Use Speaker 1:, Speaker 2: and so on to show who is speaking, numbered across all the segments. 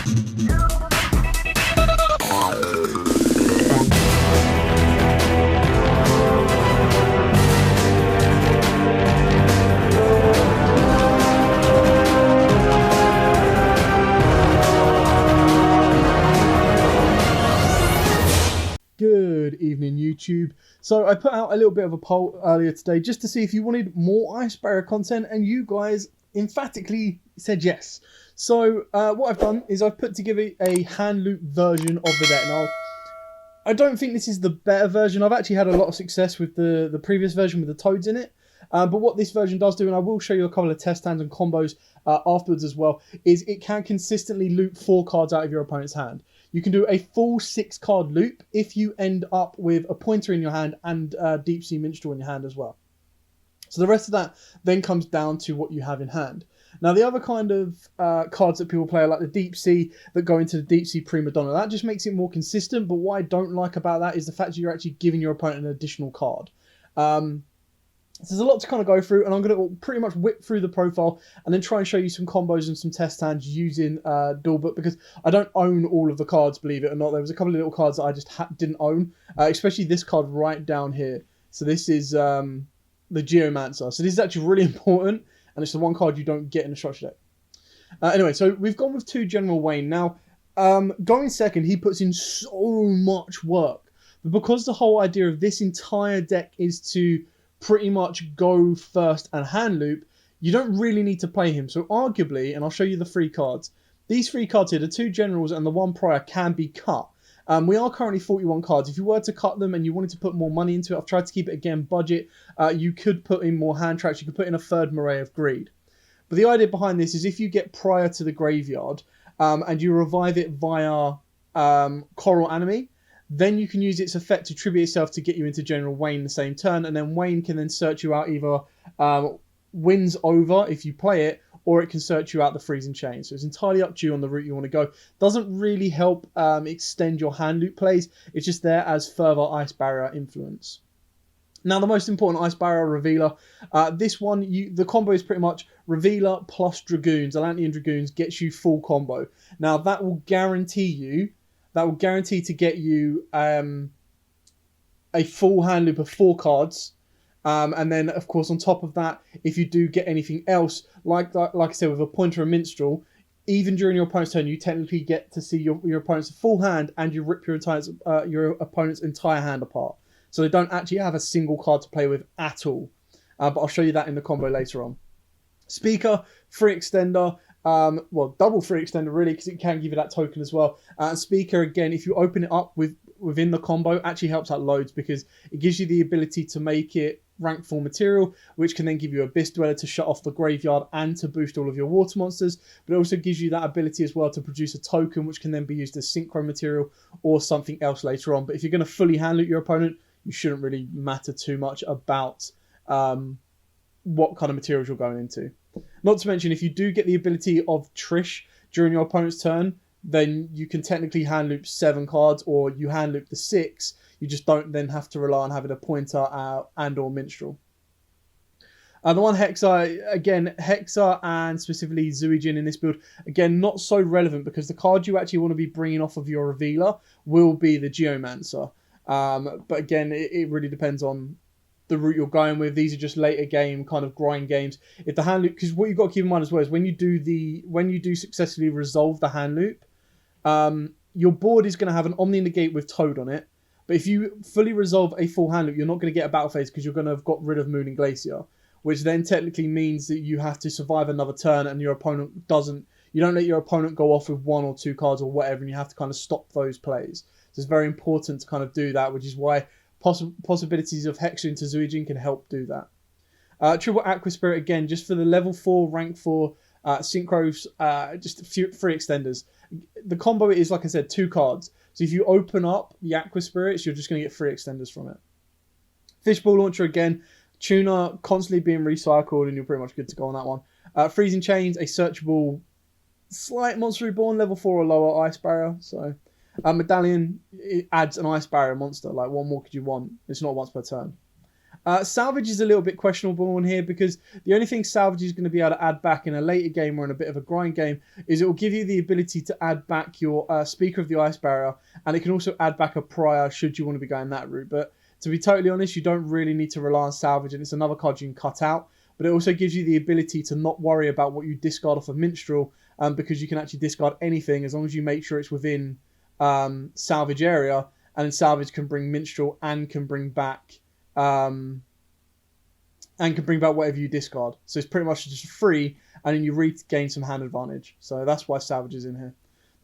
Speaker 1: Good evening, YouTube. So I put out a little bit of a poll earlier today just to see if you wanted more Ice Barrier content, and you guys emphatically said yes. So what I've done is I've put together a hand loop version of the deck. Now, I don't think this is the better version. I've actually had a lot of success with the previous version with the toads in it. But what this version does do, and I will show you a couple of test hands and combos afterwards as well, is it can consistently loop 4 cards out of your opponent's hand. You can do a full 6-card loop if you end up with a pointer in your hand and Deep Sea Minstrel in your hand as well. So the rest of that then comes down to what you have in hand. Now, the other kind of cards that people play are like the Deep Sea that go into the Deep Sea Prima Donna. That just makes it more consistent, but what I don't like about that is the fact that you're actually giving your opponent an additional card. So there's a lot to kind of go through, and I'm going to pretty much whip through the profile and then try and show you some combos and some test hands using Duel Book, because I don't own all of the cards, believe it or not. There was a couple of little cards that I just didn't own, especially this card right down here. So this is the Geomancer. So this is actually really important, and it's the one card you don't get in the structure deck. Anyway, so we've gone with 2 General Wayne. Now, going second, he puts in so much work. But because the whole idea of this entire deck is to pretty much go first and hand loop, you don't really need to play him. So arguably, and I'll show you the 3 cards, these 3 cards here, the 2 generals and the 1 prior, can be cut. We are currently 41 cards. If you were to cut them and you wanted to put more money into it, I've tried to keep it, again, budget. You could put in more hand tracks. You could put in a 3rd Moray of Greed. But the idea behind this is if you get prior to the graveyard and you revive it via Coral Enemy, then you can use its effect to tribute itself to get you into General Wayne the same turn, and then Wayne can then search you out either wins over if you play it, or it can search you out the Freezing Chain. So it's entirely up to you on the route you want to go. Doesn't really help extend your hand loop plays. It's just there as further Ice Barrier influence. Now, the most important Ice Barrier Revealer. This one, the combo is pretty much Revealer plus Dragoons. Atlantean Dragoons gets you full combo. Now, that will guarantee to get you a full hand loop of 4 cards. And then, of course, on top of that, if you do get anything else, like I said, with a pointer and minstrel, even during your opponent's turn, you technically get to see your opponent's full hand, and you rip your opponent's entire hand apart. So they don't actually have a single card to play with at all. But I'll show you that in the combo later on. Speaker, free extender. Well, double free extender really, because it can give you that token as well. Speaker, again, if you open it up within the combo, actually helps out loads, because it gives you the ability to make it rank 4 material, which can then give you Abyss Dweller to shut off the graveyard and to boost all of your water monsters. But it also gives you that ability as well to produce a token, which can then be used as synchro material or something else later on. But if you're going to fully hand loop your opponent, you shouldn't really matter too much about what kind of materials you're going into. Not to mention, if you do get the ability of Trish during your opponent's turn, then you can technically hand loop 7 cards, or you hand loop the 6. You just don't then have to rely on having a pointer and or minstrel. The one Hexa, again, Hexa and specifically Zuijin in this build, again, not so relevant, because the card you actually want to be bringing off of your Revealer will be the Geomancer. But again, it really depends on the route you're going with. These are just later game kind of grind games. If the hand loop, because what you've got to keep in mind as well is when you do successfully resolve the hand loop, your board is going to have an Omni Negate with Toad on it. But if you fully resolve a full hand loop, you're not going to get a battle phase, because you're going to have got rid of Moon and Glacier, which then technically means that you have to survive another turn, and your opponent doesn't. You don't let your opponent go off with 1 or 2 cards or whatever, and you have to kind of stop those plays. So it's very important to kind of do that, which is why possibilities of Hexa into Zuijin can help do that. Triple Aqua Spirit, again, just for the level 4, rank 4 synchros, just a few free extenders. The combo is, like I said, 2 cards. So if you open up the Aqua Spirits, you're just going to get free extenders from it. Fishbowl Launcher, again, Tuna constantly being recycled, and you're pretty much good to go on that one. Freezing Chains, a searchable slight Monster Reborn, level 4 or lower Ice Barrier. So Medallion, it adds an Ice Barrier monster. Like, what more could you want? It's not once per turn. Salvage is a little bit questionable in here because the only thing Salvage is going to be able to add back in a later game or in a bit of a grind game is it will give you the ability to add back your Speaker of the Ice Barrier, and it can also add back a Prior should you want to be going that route. But to be totally honest, you don't really need to rely on Salvage, and it's another card you can cut out. But it also gives you the ability to not worry about what you discard off of Minstrel, because you can actually discard anything as long as you make sure it's within Salvage area, and then Salvage can bring Minstrel and can bring back whatever you discard. So it's pretty much just free, and then you regain some hand advantage. So that's why Salvage is in here.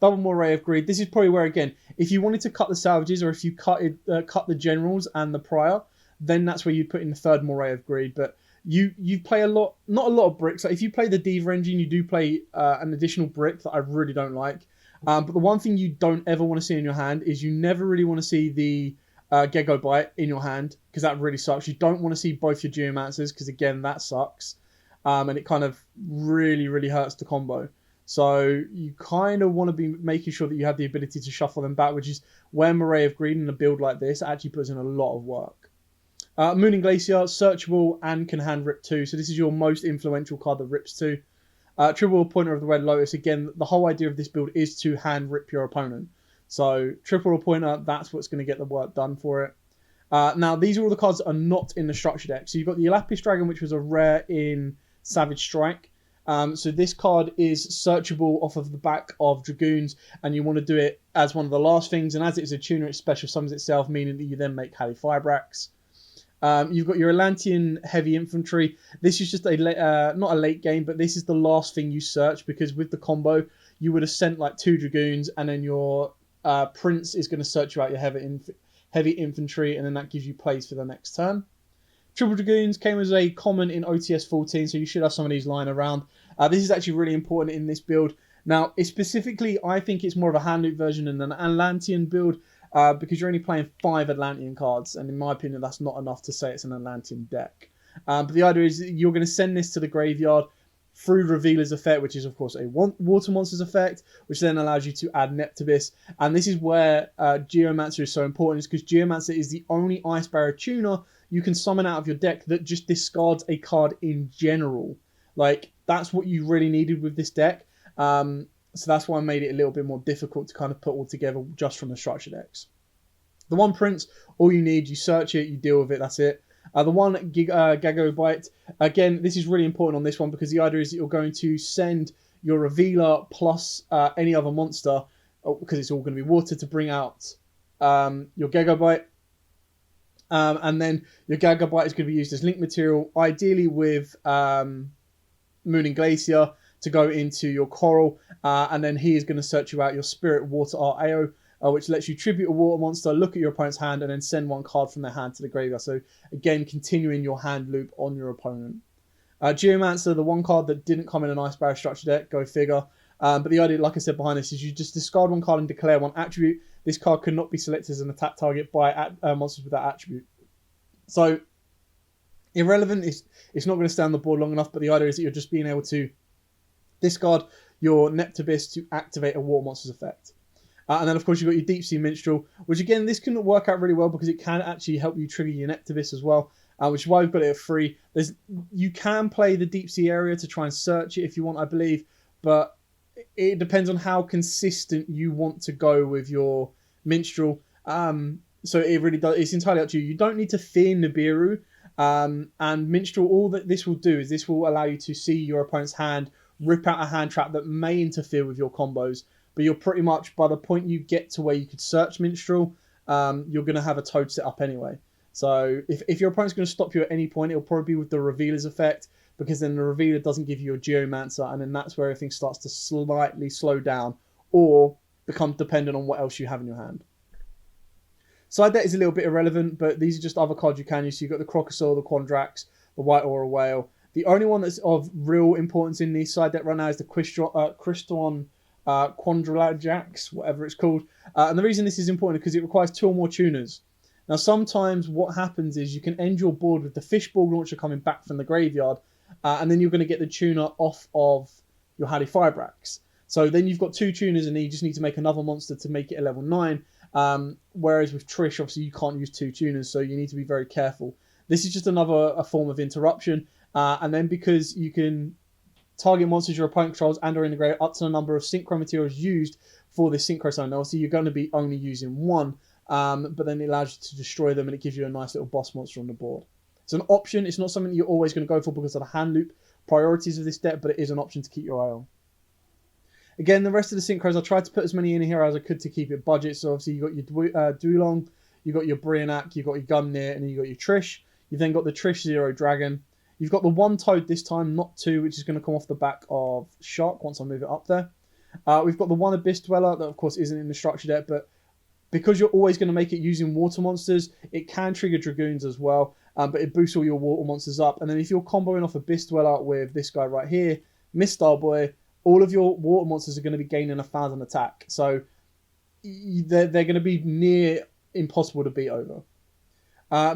Speaker 1: Double Moray of Greed. This is probably where, again, if you wanted to cut the Salvages, or if you cut the Generals and the Prior, then that's where you'd put in the third Moray of Greed. But you play a lot, not a lot of bricks. Like if you play the Diva engine, you do play an additional brick that I really don't like. But the one thing you don't ever want to see in your hand is you never really want to see the Yugioh Bite in your hand, because that really sucks. You don't want to see both your Geomancers, because again, that sucks. And it kind of really, really hurts the combo. So you kind of want to be making sure that you have the ability to shuffle them back, which is where Moray of Greed in a build like this actually puts in a lot of work. Mooning Glacier, searchable and can hand rip 2. So this is your most influential card that rips 2. Triple Appointer of the Red Lotus. Again, the whole idea of this build is to hand rip your opponent. So Triple Appointer, that's what's going to get the work done for it. Now, these are all the cards that are not in the structure deck. So you've got the Elapis Dragon, which was a rare in Savage Strike. So this card is searchable off of the back of Dragoons, and you want to do it as one of the last things. And as it's a tuner, it special summons itself, meaning that you then make Halley Firebrax. You've got your Atlantean Heavy Infantry. This is just not a late game, but this is the last thing you search, because with the combo, you would have sent like 2 Dragoons, and then your Prince is going to search you out your heavy infantry, and then that gives you plays for the next turn. Triple Dragoons came as a common in OTS 14, so you should have some of these lying around. This is actually really important in this build. Now, specifically, I think it's more of a hand loop version than an Atlantean build, because you're only playing 5 Atlantean cards, and in my opinion, that's not enough to say it's an Atlantean deck. But the idea is you're going to send this to the graveyard through Revealer's Effect, which is, of course, a Water Monster's Effect, which then allows you to add Neptibus. And this is where Geomancer is so important, is because Geomancer is the only Ice Barrier tuner you can summon out of your deck that just discards a card in general. Like, that's what you really needed with this deck. So that's why I made it a little bit more difficult to kind of put all together just from the structure decks. The one Prince, all you need, you search it, you deal with it, that's it. The one Yugioh Bite, again, this is really important on this one, because the idea is that you're going to send your Revealer plus any other monster, because it's all going to be water, to bring out your Yugioh Bite. And then your Yugioh Bite is going to be used as link material, ideally with Mooning Glacier, to go into your Coral, and then he is going to search you out your Spirit Water Art AO, which lets you tribute a water monster, look at your opponent's hand, and then send one card from their hand to the graveyard. So again, continuing your hand loop on your opponent. Geomancer, the one card that didn't come in an Ice Barrier structure deck, go figure. But the idea, like I said behind this, is you just discard one card and declare one attribute. This card cannot be selected as an attack target by monsters with that attribute. So, irrelevant, it's not going to stay on the board long enough, but the idea is that you're just being able to discard your Neptibus to activate a Water Monster's Effect. And then, of course, you've got your Deep Sea Minstrel, which, again, this can work out really well because it can actually help you trigger your Neptibus as well, which is why we've got it at 3. You can play the Deep Sea area to try and search it if you want, I believe, but it depends on how consistent you want to go with your Minstrel. So it really does. It's entirely up to you. You don't need to fear Nibiru. And Minstrel, all that this will do is this will allow you to see your opponent's hand, rip out a hand trap that may interfere with your combos. But you're pretty much, by the point you get to where you could search Minstrel, you're going to have a Toad set up anyway. So if your opponent's going to stop you at any point, it'll probably be with the Revealer's Effect, because then the Revealer doesn't give you a Geomancer, and then that's where everything starts to slightly slow down or become dependent on what else you have in your hand. Side deck is a little bit irrelevant, but these are just other cards you can use. So you've got the Crocosaur, the Quandrax, the White Aura Whale. The only one that's of real importance in the side deck right now is the Crystron Quandrajax, whatever it's called. And the reason this is important is because it requires 2 or more tuners. Now, sometimes what happens is you can end your board with the Fishball launcher coming back from the graveyard, and then you're going to get the tuner off of your Halley Firebrax. So then you've got 2 tuners, and then you just need to make another monster to make it a level 9. Whereas with Trish, obviously, you can't use 2 tuners, so you need to be very careful. This is just another a form of interruption. And then because you can target monsters your opponent controls and or integrate up to the number of synchro materials used for this synchro summon. Obviously, you're going to be only using one, but then it allows you to destroy them and it gives you a nice little boss monster on the board. It's an option. It's not something you're always going to go for because of the hand loop priorities of this deck, but it is an option to keep your eye on. Again, the rest of the synchros, I tried to put as many in here as I could to keep it budget. So obviously you got your Dulong, you got your Brianak, you got your Gungnir, and then you got your Trish. You've then got the Trish Zero Dragon. You've got the one Toad this time, not two, which is going to come off the back of Shark once I move it up there. We've got the one Abyss Dweller that, of course, isn't in the structure deck, but because you're always going to make it using water monsters, it can trigger Dragoons as well, but it boosts all your water monsters up. And then if you're comboing off Abyss Dweller with this guy right here, Mistar Boy, all of your water monsters are going to be gaining 1,000 attack. So they're going to be near impossible to beat over.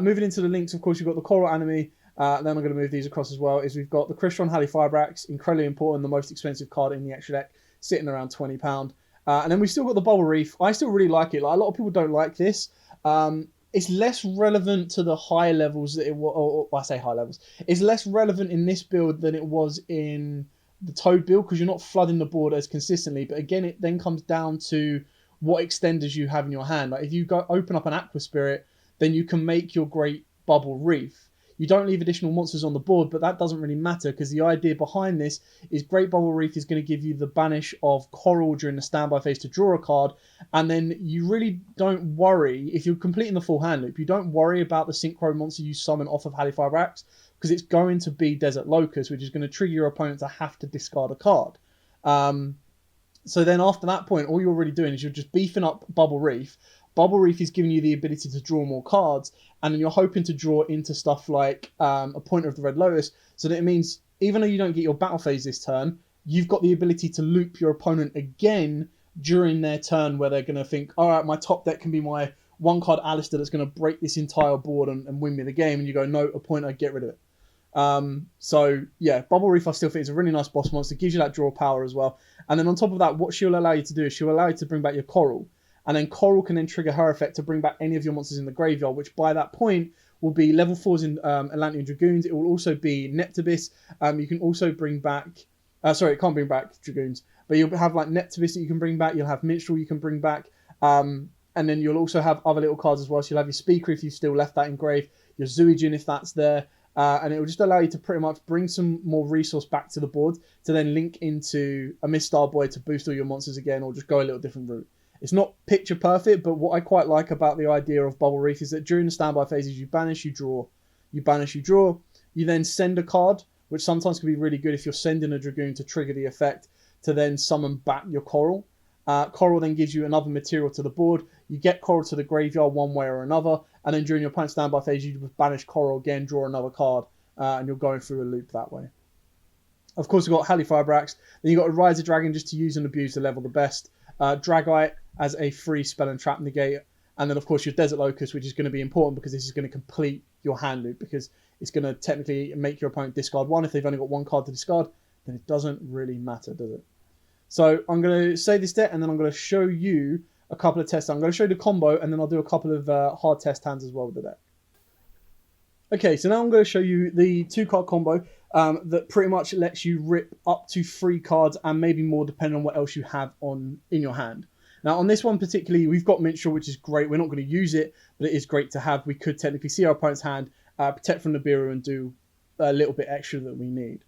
Speaker 1: Moving into the links, of course, you've got the Coral Enemy. Then I'm going to move these across as well. We've got the Crystron Halifibrax, incredibly important, the most expensive card in the extra deck, sitting around £20. And then we've still got the Bubble Reef. I still really like it. Like, a lot of people don't like this. It's less relevant to the higher levels that it was. Or I say high levels. It's less relevant in this build than it was in the Toad build because you're not flooding the board as consistently. But again, it then comes down to what extenders you have in your hand. Like if you go open up an Aqua Spirit, then you can make your great Bubble Reef. You don't leave additional monsters on the board, but that doesn't really matter because the idea behind this is Great Bubble Reef is going to give you the banish of Coral during the standby phase to draw a card, and then you really don't worry, if you're completing the full hand loop, you don't worry about the synchro monster you summon off of Halifibrax because it's going to be Desert Locust, which is going to trigger your opponent to have to discard a card. So then after that point, all you're really doing is you're just beefing up Bubble Reef. Bubble Reef is giving you the ability to draw more cards, and then you're hoping to draw into stuff like a Pointer of the Red Lotus, so that it means even though you don't get your battle phase this turn, you've got the ability to loop your opponent again during their turn where they're going to think, all right, my top deck can be my one card Alistair that's going to break this entire board and win me the game, and you go, no, a Pointer, get rid of it. So yeah, Bubble Reef I still think is a really nice boss monster, gives you that draw power as well, and then on top of that, what she'll allow you to do is she'll allow you to bring back your Coral. And then Coral can then trigger her effect to bring back any of your monsters in the graveyard, which by that point will be level 4s in Atlantean Dragoons. It will also be Neptibus. You can also bring back... sorry, it can't bring back Dragoons. But you'll have like Neptibus that you can bring back. You'll have Minstrel you can bring back. And then you'll also have other little cards as well. So you'll have your Speaker if you've still left that engraved. Your Zuijin if that's there. And it will just allow you to pretty much bring some more resource back to the board to then link into a Mistar Boy to boost all your monsters again or just go a little different route. It's not picture perfect, but what I quite like about the idea of Bubble Reef is that during the standby phases, you banish, you draw. You banish, you draw. You then send a card, which sometimes can be really good if you're sending a Dragoon to trigger the effect to then summon back your Coral. Coral then gives you another material to the board. You get Coral to the graveyard one way or another, and then during your opponent's standby phase, you banish Coral again, draw another card, and you're going through a loop that way. Of course, you've got Halifibrax. Then you've got a Riser Dragon just to use and abuse the level the best. Dragite as a free spell and trap negator, and then of course your Desert Locust, which is going to be important because this is going to complete your hand loop because it's going to technically make your opponent discard one. If they've only got one card to discard, then it doesn't really matter, does it? So I'm going to say this deck and then I'm going to show you a couple of tests. I'm going to show you the combo and then I'll do a couple of hard test hands as well with the deck. Okay, so now I'm going to show you the 2-card combo that pretty much lets you rip up to 3 cards and maybe more depending on what else you have in your hand. Now on this one particularly, we've got Minstrel, which is great. We're not going to use it, but it is great to have. We could technically see our opponent's hand, protect from Nibiru and do a little bit extra that we need.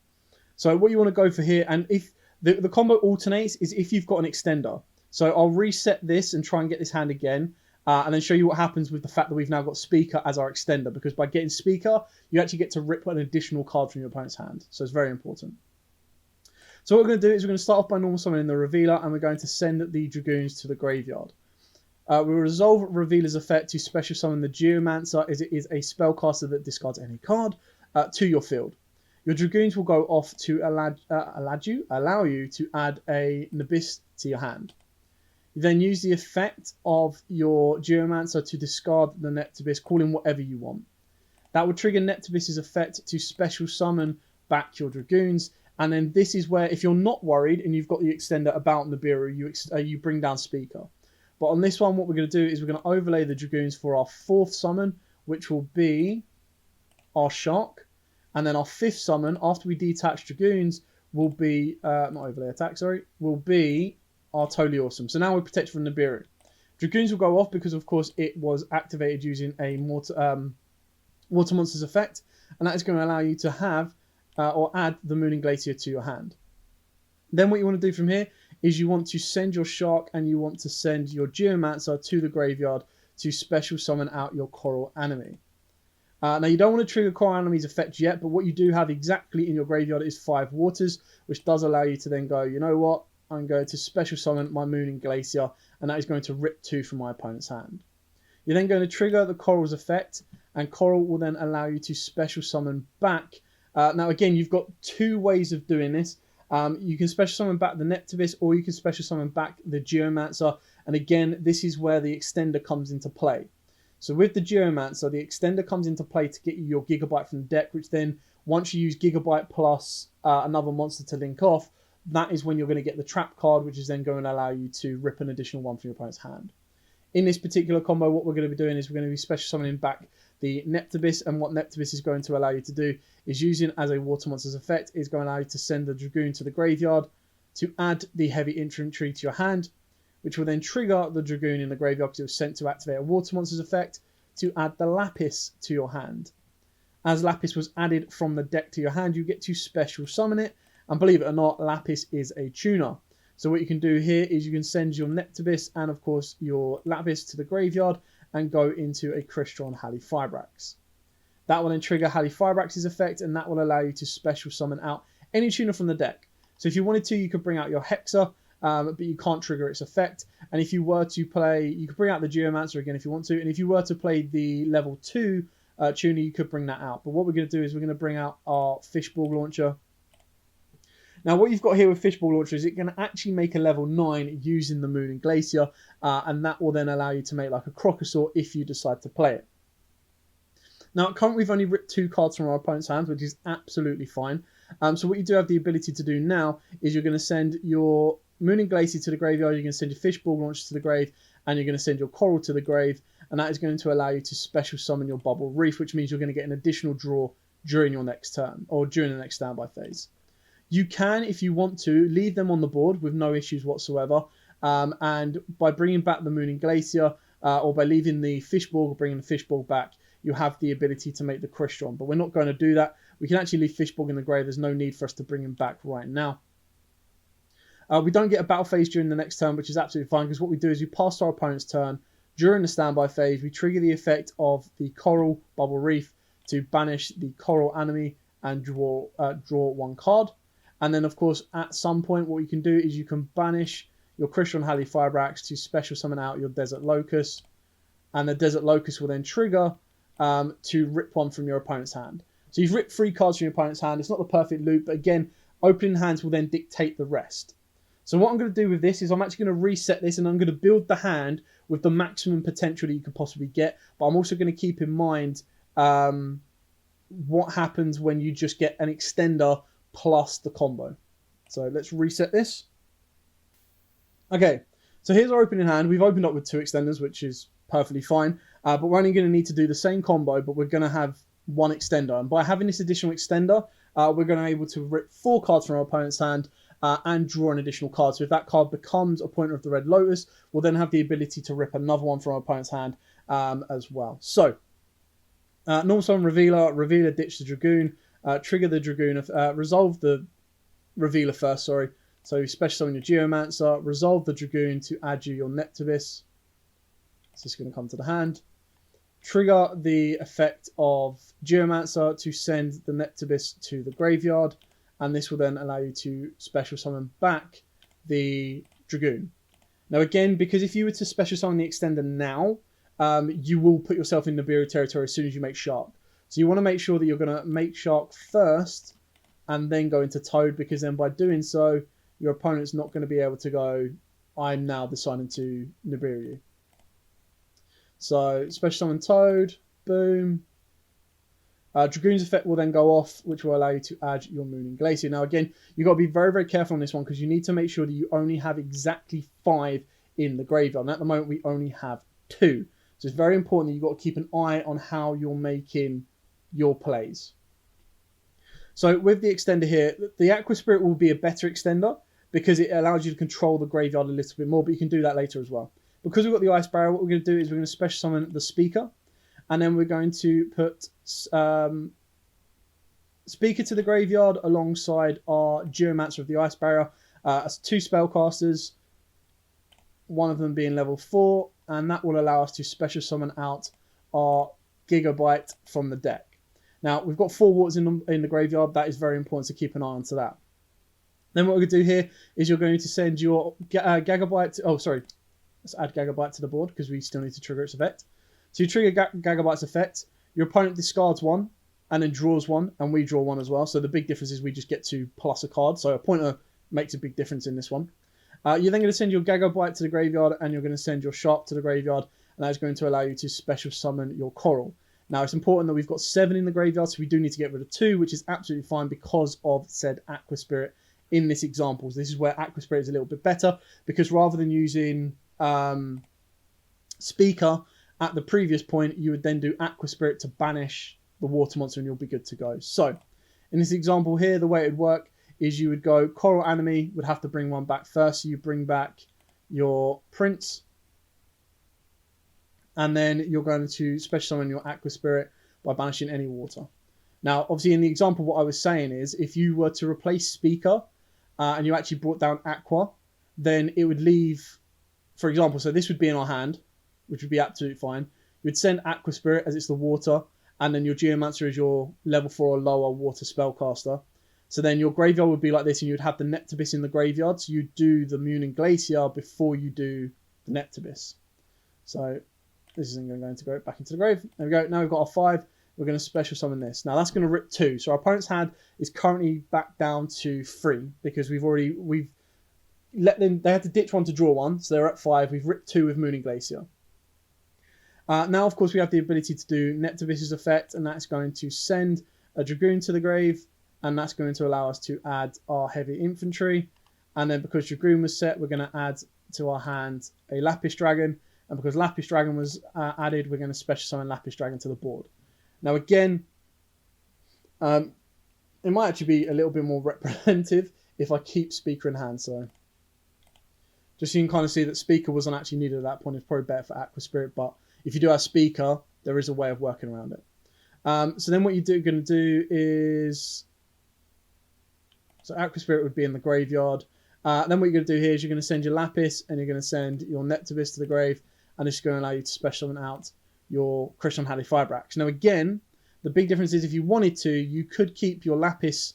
Speaker 1: So what you want to go for here, and if the combo alternates, is if you've got an extender. So I'll reset this and try and get this hand again. And then show you what happens with the fact that we've now got Speaker as our extender, because by getting Speaker, you actually get to rip an additional card from your opponent's hand. So it's very important. So what we're going to do is we're going to start off by normal summoning the Revealer, and we're going to send the Dragoons to the graveyard. We'll resolve Revealer's effect to special summon the Geomancer, as it is a spellcaster that discards any card, to your field. Your Dragoons will go off to allow you to add a Nabis to your hand. You then use the effect of your Geomancer to discard the Neptibus, calling whatever you want. That will trigger Neptibus's effect to special summon back your Dragoons, and then this is where, if you're not worried and you've got the extender about Nibiru, you bring down Speaker. But on this one, what we're going to do is we're going to overlay the Dragoons for our 4th summon, which will be our Shark, and then our 5th summon, after we detach Dragoons, will be, not overlay attack, sorry, will be our Totally Awesome. So now we're protected from Nibiru. Dragoons will go off because, of course, it was activated using a Water Monsters effect, and that is going to allow you to have or add the Mooning Glacier to your hand. Then what you want to do from here is you want to send your Shark and you want to send your Geomancer to the graveyard to special summon out your Coral Enemy. Now you don't want to trigger Coral Enemy's effect yet, but what you do have exactly in your graveyard is 5 waters, which does allow you to then go, you know what, I'm going to special summon my Mooning Glacier, and that is going to rip 2 from my opponent's hand. You're then going to trigger the Coral's effect, and Coral will then allow you to special summon back. Now again, you've got 2 ways of doing this. You can special summon back the Neptibus, or you can special summon back the Geomancer. And again, this is where the extender comes into play. So with the Geomancer, the extender comes into play to get you your Gigabyte from the deck, which then, once you use Gigabyte plus another monster to link off, that is when you're going to get the Trap card, which is then going to allow you to rip an additional 1 from your opponent's hand. In this particular combo, what we're going to be doing is we're going to be special summoning back the Neptibus, and what Neptibus is going to allow you to do is, using as a Water Monster's effect, is going to allow you to send the Dragoon to the graveyard to add the Heavy Infantry to your hand, which will then trigger the Dragoon in the graveyard because it was sent to activate a Water Monster's effect to add the Lapis to your hand. As Lapis was added from the deck to your hand, you get to special summon it, and believe it or not, Lapis is a tuner. So what you can do here is you can send your Neptibus and of course your Lapis to the graveyard and go into a Crystron Halifibrax. That will then trigger Halifibrax's effect, and that will allow you to special summon out any tuner from the deck. So if you wanted to, you could bring out your Hexa, but you can't trigger its effect. And if you were to play, you could bring out the Geomancer again if you want to. And if you were to play the level 2 tuner, you could bring that out. But what we're going to do is we're going to bring out our Fishball Launcher. Now, what you've got here with Fishball Launcher is it can actually make a level 9 using the Mooning Glacier, and that will then allow you to make like a Crocosaur if you decide to play it. Now, currently we've only ripped 2 cards from our opponent's hands, which is absolutely fine. So what you do have the ability to do now is you're going to send your Mooning Glacier to the graveyard, you're going to send your Fishball Launcher to the grave, and you're going to send your Coral to the grave, and that is going to allow you to special summon your Bubble Reef, which means you're going to get an additional draw during your next turn, or during the next standby phase. You can, if you want to, leave them on the board with no issues whatsoever. And by bringing back the Mooning Glacier, or by leaving the Fishball or bringing the Fishball back, you have the ability to make the Crystron. But we're not going to do that. We can actually leave Fishball in the grave. There's no need for us to bring him back right now. We don't get a battle phase during the next turn, which is absolutely fine, because what we do is we pass our opponent's turn. During the standby phase, we trigger the effect of the Coral Bubble Reef to banish the Coral Enemy and draw 1 card. And then, of course, at some point, what you can do is you can banish your Crystron Halifibrax to special summon out your Desert Locust. And the Desert Locust will then trigger to rip 1 from your opponent's hand. So you've ripped 3 cards from your opponent's hand. It's not the perfect loop, but again, opening hands will then dictate the rest. So what I'm going to do with this is I'm actually going to reset this, and I'm going to build the hand with the maximum potential that you could possibly get. But I'm also going to keep in mind what happens when you just get an extender plus the combo. So let's reset this. Okay, so here's our opening hand. We've opened up with 2 extenders, which is perfectly fine. But we're only going to need to do the same combo, but we're going to have 1 extender. And by having this additional extender, we're going to be able to rip 4 cards from our opponent's hand and draw an additional card. So if that card becomes a pointer of the Red Lotus, we'll then have the ability to rip another one from our opponent's hand as well. So, normal summon Revealer, ditch the Dragoon, trigger the Dragoon, resolve the Revealer first, sorry. So special summon your Geomancer, resolve the Dragoon to add you your Neptibus. So it's going to come to the hand. Trigger the effect of Geomancer to send the Neptibus to the graveyard, and this will then allow you to special summon back the Dragoon. Now again, because if you were to special summon the extender now, you will put yourself in Nibiru territory as soon as you make Shark. So you want to make sure that you're going to make Shark first and then go into Toad, because then by doing so, your opponent's not going to be able to go, I'm now deciding to Nibiru you. So special summon Toad, boom. Dragoon's effect will then go off, which will allow you to add your Mooning Glacier. Now again, you've got to be very, very careful on this one, because you need to make sure that you only have exactly 5 in the graveyard. And at the moment, we only have 2. So it's very important that you've got to keep an eye on how you're making your plays. So with the extender here, the Aqua Spirit will be a better extender because it allows you to control the graveyard a little bit more, but you can do that later as well. Because we've got the Ice Barrier, what we're going to do is we're going to special summon the Speaker, and then we're going to put Speaker to the graveyard alongside our Geomancer of the Ice Barrier as 2 spellcasters, one of them being level 4, and that will allow us to special summon out our Gigabyte from the deck. Now, we've got 4 waters in the graveyard. That is very important to keep an eye on to that. Then what we're going to do here is you're going to send your Gagabyte... Oh, sorry. Let's add Gagabyte to the board because we still need to trigger its effect. So you trigger Gagabyte's effect. Your opponent discards 1 and then draws 1, and we draw 1 as well. So the big difference is we just get to plus a card. So a pointer makes a big difference in this one. You're then going to send your Gagabyte to the graveyard, and you're going to send your Sharp to the graveyard, and that is going to allow you to special summon your Coral. Now, it's important that we've got 7 in the graveyard, so we do need to get rid of 2, which is absolutely fine because of said Aqua Spirit in this example. So this is where Aqua Spirit is a little bit better, because rather than using Speaker at the previous point, you would then do Aqua Spirit to banish the water monster, and you'll be good to go. So, in this example here, the way it would work is you would go Coral Enemy, would have to bring 1 back first, so you bring back your Prince, and then you're going to special summon your Aqua Spirit by banishing any water. Now, obviously, in the example, what I was saying is, if you were to replace Speaker, and you actually brought down Aqua, then it would leave, for example, so this would be in our hand, which would be absolutely fine. You would send Aqua Spirit as it's the water, and then your Geomancer is your level 4 or lower water spellcaster. So then your graveyard would be like this, and you'd have the Neptibus in the graveyard, so you'd do the Moon and Glacier before you do the Neptibus. So this isn't going to go back into the grave. There we go. Now we've got our 5. We're going to special summon this. Now that's going to rip 2. So our opponent's hand is currently back down to 3 because we've let them. They had to ditch 1 to draw 1, so they're at 5. We've ripped 2 with Moon and Glacier. Now, of course, we have the ability to do Neptibus's effect, and that's going to send a Dragoon to the grave, and that's going to allow us to add our heavy infantry. And then because Dragoon was set, we're going to add to our hand a Lapis Dragon, and because Lapis Dragon was added, we're going to special summon Lapis Dragon to the board. Now, again, it might actually be a little bit more representative if I keep Speaker in hand, so just so you can kind of see that Speaker wasn't actually needed at that point. It's probably better for Aqua Spirit, but if you do have Speaker, there is a way of working around it. So then what you're going to do is... So Aqua Spirit would be in the graveyard. Then what you're going to do here is you're going to send your Lapis, and you're going to send your Neptibus to the grave, and it's going to allow you to special summon out your Christian Halley Firebrax. Now again, the big difference is if you wanted to, you could keep your Lapis...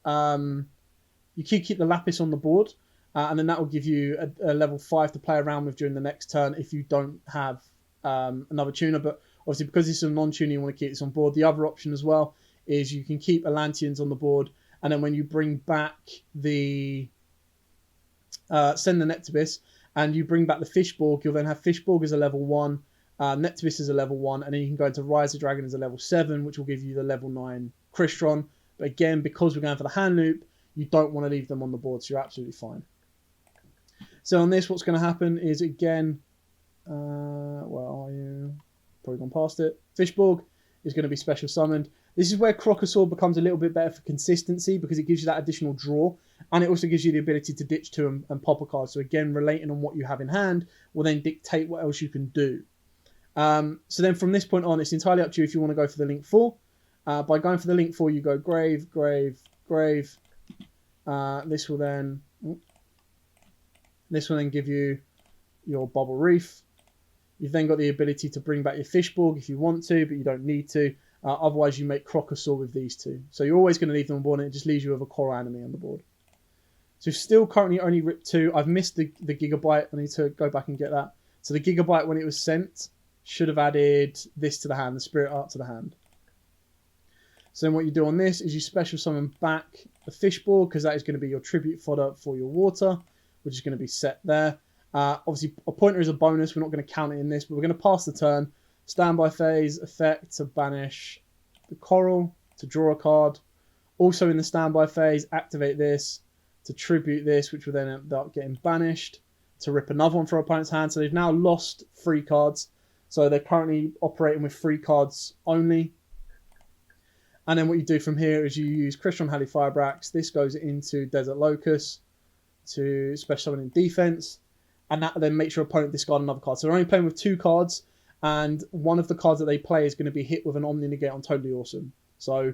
Speaker 1: you could keep the Lapis on the board, and then that will give you a level 5 to play around with during the next turn if you don't have another tuner. But obviously, because this is a non-tuner, you want to keep this on board. The other option as well is you can keep Atlanteans on the board, and then when you bring back the send the Neptibus and you bring back the Fishborg, you'll then have Fishborg as a level 1, Neptibus as a level 1, and then you can go into Rise the Dragon as a level 7, which will give you the level 9 Crystron. But again, because we're going for the hand loop, you don't want to leave them on the board, so you're absolutely fine. So on this, what's going to happen is, again, where are you? Probably gone past it. Fishborg is going to be special summoned. This is where Crocosaur becomes a little bit better for consistency because it gives you that additional draw, and it also gives you the ability to ditch 2 and pop a card. So again, relating on what you have in hand will then dictate what else you can do. So then from this point on, it's entirely up to you if you want to go for the Link 4. By going for the Link 4, you go Grave, Grave, Grave. This will then give you your Bubble Reef. You've then got the ability to bring back your Fishborg if you want to, but you don't need to. Otherwise, you make Crocosaur with these 2. So you're always going to leave them on board, and it just leaves you with a Coral Enemy on the board. So still currently only ripped 2. I've missed the Gigabyte. I need to go back and get that. So the Gigabyte, when it was sent, should have added this to the hand, the Spirit Art to the hand. So then what you do on this is you special summon back the Fishborg, because that is going to be your tribute fodder for your water, which is going to be set there. Obviously, a pointer is a bonus. We're not going to count it in this, but we're going to pass the turn. Standby phase, effect to banish the Coral, to draw a card. Also in the standby phase, activate this to tribute this, which will then end up getting banished, to rip another one from our opponent's hand. So they've now lost 3 cards. So they're currently operating with 3 cards only. And then what you do from here is you use Crystron Halley Firebrax. This goes into Desert Locust to special summon in defense, and that then makes your opponent discard another card. So they're only playing with 2 cards, and one of the cards that they play is going to be hit with an Omni Negate on Totally Awesome. So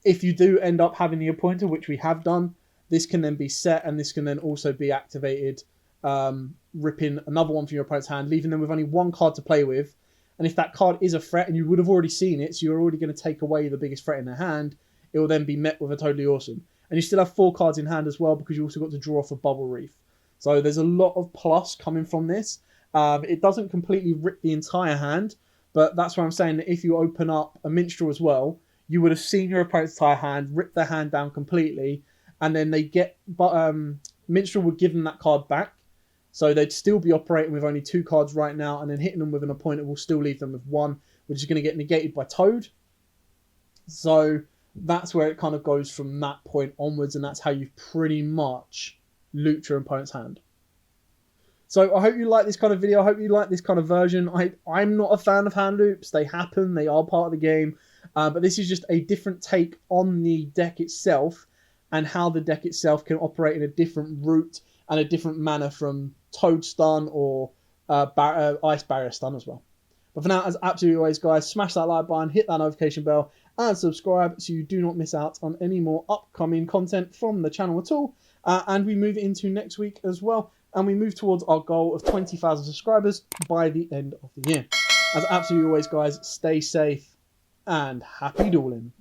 Speaker 1: if you do end up having the Appointer, which we have done, this can then be set, and this can then also be activated, ripping another one from your opponent's hand, leaving them with only 1 card to play with. And if that card is a threat, and you would have already seen it, so you're already going to take away the biggest threat in their hand, it will then be met with a Totally Awesome. And you still have 4 cards in hand as well, because you also got to draw off a Bubble Reef. So there's a lot of plus coming from this. It doesn't completely rip the entire hand, but that's why I'm saying that if you open up a Minstrel as well, you would have seen your opponent's entire hand, rip their hand down completely, and then they get... Minstrel would give them that card back. So they'd still be operating with only 2 cards right now, and then hitting them with an Appointer will still leave them with 1, which is going to get negated by Toad. So that's where it kind of goes from that point onwards, and that's how you pretty much loot your opponent's hand. So I hope you like this kind of video. I hope you like this kind of version. I'm not a fan of hand loops. They happen. They are part of the game. But this is just a different take on the deck itself, and how the deck itself can operate in a different route and a different manner from Toad Stun or Ice Barrier Stun as well. But for now, as absolutely always, guys, smash that like button, hit that notification bell, and subscribe so you do not miss out on any more upcoming content from the channel at all. And we move into next week as well, and we move towards our goal of 20,000 subscribers by the end of the year. As absolutely always, guys, stay safe and happy dueling.